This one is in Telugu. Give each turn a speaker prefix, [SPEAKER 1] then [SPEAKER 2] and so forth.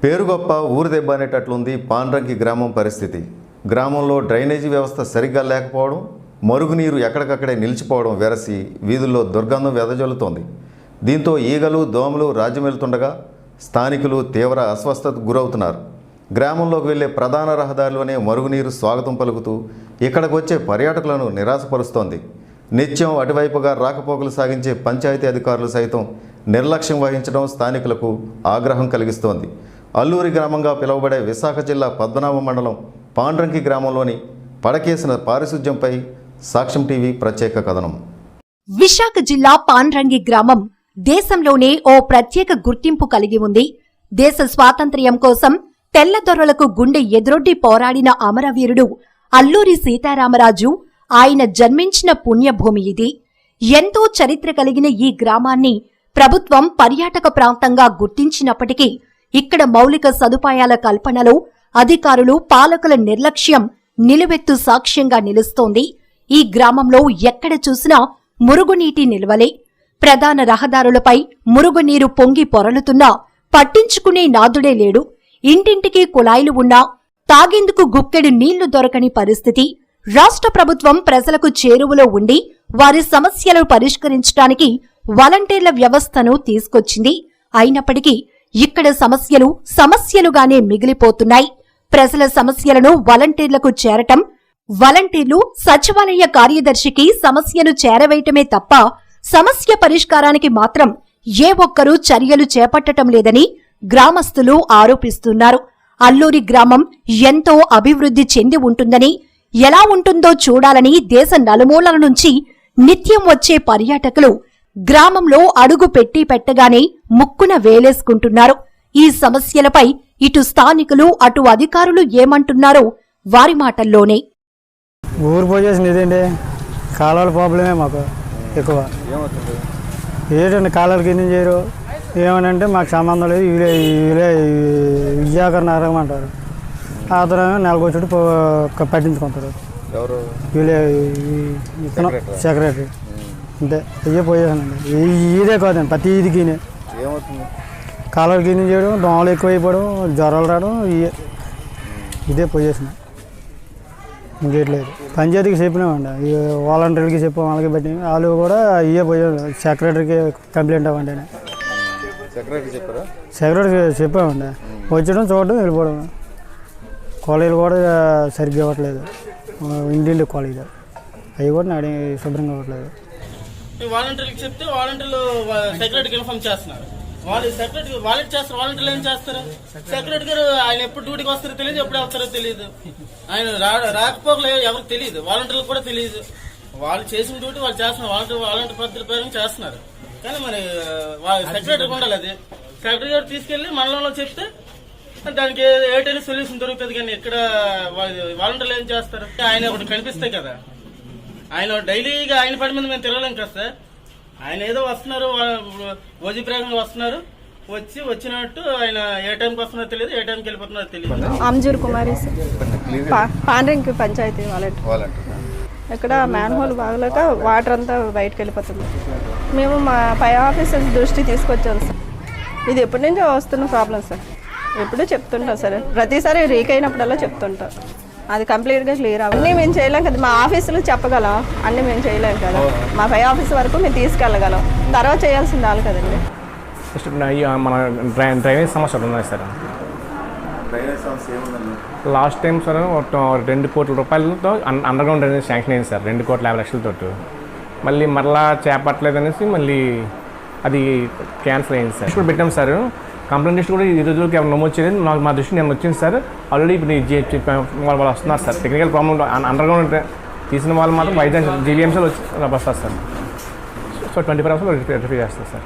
[SPEAKER 1] పేరు గొప్ప ఊరు దెబ్బ అనేటట్లుంది పాండ్రంకి గ్రామం పరిస్థితి. గ్రామంలో డ్రైనేజీ వ్యవస్థ సరిగ్గా లేకపోవడం, మరుగునీరు ఎక్కడికక్కడే నిలిచిపోవడం వెరసి వీధుల్లో దుర్గంధం వెదజల్లుతోంది. దీంతో ఈగలు దోమలు రాజ్యమెళ్తుండగా స్థానికులు తీవ్ర అస్వస్థతకు గురవుతున్నారు. గ్రామంలోకి వెళ్లే ప్రధాన రహదారిలోనే మరుగునీరు స్వాగతం పలుకుతూ ఇక్కడికి వచ్చే పర్యాటకులను నిరాశపరుస్తోంది. నిత్యం అటువైపుగా రాకపోకలు సాగించే పంచాయతీ అధికారులు సైతం నిర్లక్ష్యం వహించడం స్థానికులకు ఆగ్రహం కలిగిస్తోంది. అల్లూరి గ్రామంగా పిలువబడే విశాఖ జిల్లా పద్మనాభ మండలం పాండ్రంకి గ్రామంలోని పడకేసిన పారిశుధ్యంపై సాక్ష్యం టీవీ ప్రత్యేక కథనం.
[SPEAKER 2] విశాఖ జిల్లా పాండ్రంగి గ్రామం దేశంలోనే ఓ ప్రత్యేక గుర్తింపు కలిగి ఉంది. దేశ స్వాతంత్ర్యం కోసం తెల్లదొరలకు గుండె ఎదురొడ్డి పోరాడిన అమరవీరుడు అల్లూరి సీతారామరాజు ఆయన జన్మించిన పుణ్యభూమి ఇది. ఎంతో చరిత్ర కలిగిన ఈ గ్రామాన్ని ప్రభుత్వం పర్యాటక ప్రాంతంగా గుర్తించినప్పటికీ ఇక్కడ మౌలిక సదుపాయాల కల్పనలో అధికారులు పాలకుల నిర్లక్ష్యం నిలువెత్తు సాక్ష్యంగా నిలుస్తోంది. ఈ గ్రామంలో ఎక్కడ చూసినా మురుగునీటి నిల్వలే. ప్రధాన రహదారులపై మురుగునీరు పొంగి పొరలుతున్నా పట్టించుకునే నాదుడే లేడు. ఇంటింటికి కుళాయిలు ఉన్నా తాగేందుకు గుక్కెడు నీళ్లు దొరకని పరిస్థితి. రాష్ట్ర ప్రభుత్వం ప్రజలకు చేరువలో ఉండి వారి సమస్యలను పరిష్కరించడానికి వాలంటీర్ల వ్యవస్థను తీసుకొచ్చింది. అయినప్పటికీ ఇక్కడ సమస్యలుగానే మిగిలిపోతున్నాయి. ప్రజల సమస్యలను వాలంటీర్లకు చేరటం, వాలంటీర్లు సచివాలయ కార్యదర్శికి సమస్యను చేరవేయటమే తప్ప సమస్య పరిష్కారానికి మాత్రం ఏ ఒక్కరూ చర్యలు చేపట్టటం లేదని గ్రామస్తులు ఆరోపిస్తున్నారు. అల్లూరి గ్రామం ఎంతో అభివృద్ధి చెంది ఉంటుందని, ఎలా ఉంటుందో చూడాలని దేశ నలుమూలల నుంచి నిత్యం వచ్చే పర్యాటకులు గ్రామంలో అడుగు పెట్టగానే ముక్కున వేలేసుకుంటున్నారు. ఈ సమస్యలపై ఇటు స్థానికులు అటు అధికారులు ఏమంటున్నారో వారి మాటల్లోనే.
[SPEAKER 3] ఊరు పోయేసింది ఇదేంటి, కాలువల ప్రాబ్లమే మాకు ఎక్కువ. ఏంటండి కాలువలకి ఎందుకు చేయరు ఏమనంటే మాకు సంబంధం లేదు, వీలే విజయాకరణ అరగమంటారు. ఆ తర్వాత నెలకు వచ్చి పట్టించుకుంటారు. వీలే సెక్రటరీ అంతే. ఇవే పోయేసానండి. ఇదే కాదండి, ప్రతి ఈదికి కాలువలకి ఎందుకు చేయడం, దోమలు ఎక్కువైపోవడం, జ్వరాలు రావడం, ఇదే పోయేసిన. ఇంకేట్లేదు. పంచాయతీకి చెప్పినామండి, వాలంటీర్లకి చెప్పాం, వాళ్ళకి బట్టి వాళ్ళు కూడా ఇవే పోయాడు. సెక్రటరీకి కంప్లైంట్ అవ్వండి అని సెక్రటరీకి చెప్పామండి. వచ్చడం చూడడం వెళ్ళిపోవడం. కాలేజీలు కూడా సరిగ్గా ఇవ్వట్లేదు, ఇంటింటి కాలేజీలు అవి కూడా నాడి శుభ్రంగా ఇవ్వట్లేదు.
[SPEAKER 4] వాలంటీర్లకు చెప్తే వాలంటీర్లు సెక్రటరీకి ఇన్ఫార్మ్ చేస్తున్నారు. వాళ్ళు సెక్రటరీ వాలంటీర్లు ఏం చేస్తారు? సెక్రటరీ గారు ఆయన ఎప్పుడు డ్యూటీకి వస్తారో తెలియదు, ఎప్పుడు వస్తారో తెలియదు. ఆయన రాకపోకలు ఎవరికి తెలియదు, వాలంటీర్లకు కూడా తెలియదు. వాళ్ళు చేసిన డ్యూటీ వాళ్ళు చేస్తున్నారు, వాలంటీర్ పద్ధతి ప్రకారం చేస్తున్నారు. కానీ మరి సెక్రటరీకి ఉండాలి. అది సెక్రటరీ గారు తీసుకెళ్లి మండలంలో చెప్తే దానికి ఏటైనా సొల్యూషన్ దొరుకుతుంది. కానీ ఇక్కడ వాలంటీర్లు ఏం చేస్తారు? ఆయన ఒకటి కనిపిస్తాయి కదా, ఆయన డైలీగా ఆయన పని మీద మేము తిరగలేం కదా సార్. ఆయన ఏదో వస్తున్నారు, ఓజీ ప్రకారంగా వస్తున్నారు, వచ్చినట్టు ఆయన ఏ టైంకి వస్తున్నారో తెలియదు, ఏ టైంకి వెళ్ళిపోతున్నారో తెలియదు.
[SPEAKER 5] ఆమ్జూర్ కుమారి పాండ్రంకి పంచాయతీ వాలంటీర్. ఇక్కడ మ్యాన్ హోల్ బాగలేక వాటర్ అంతా బయటకు వెళ్ళిపోతుంది. మేము మా పై ఆఫీసర్స్ దృష్టి తీసుకొచ్చాం సార్. ఇది ఎప్పటి నుంచో వస్తున్న ప్రాబ్లం సార్. ఎప్పుడూ చెప్తుంటాం సార్, ప్రతిసారి రీక్ అయినప్పుడల్లా చెప్తుంటాం. అది కంప్లీట్గా క్లియర్ అవ్వాలి. అన్నీ మేము చేయలేం కదా, మా ఆఫీసులో చెప్పగలం, అన్నీ మేము చేయలేం కదా. మా పై ఆఫీస్ వరకు మేము తీసుకెళ్ళగలం, తర్వాత చేయాల్సింది వాళ్ళు కదండి.
[SPEAKER 6] మన డ్రైనేజ్ సమస్యలు ఉన్నాయి సార్. లాస్ట్ టైం సార్ 2 కోట్ల రూపాయలతో అండర్ గ్రౌండ్ డ్రైనేజ్ శాంక్షన్ అయింది సార్, 2,50,00,000తో. మళ్ళీ చేపట్టలేదు అనేసి మళ్ళీ అది క్యాన్సిల్ అయింది సార్. ఇప్పుడు పెట్టాం సార్, కంప్లైంట్ లిస్ట్ కూడా ఈ రోజుకి ఎవరు నమోదు చేయలేదు. మా దృష్టి నేను వచ్చింది సార్. ఆల్రెడీ ఇప్పుడు వాళ్ళు వస్తున్నారు sir. Technical problem under ground తీసిన వాళ్ళు మాత్రం వైద్య జీవీఎంసీలో వచ్చి వస్తారు సార్. సో 24 hours రెక్టిఫై చేస్తారు సార్.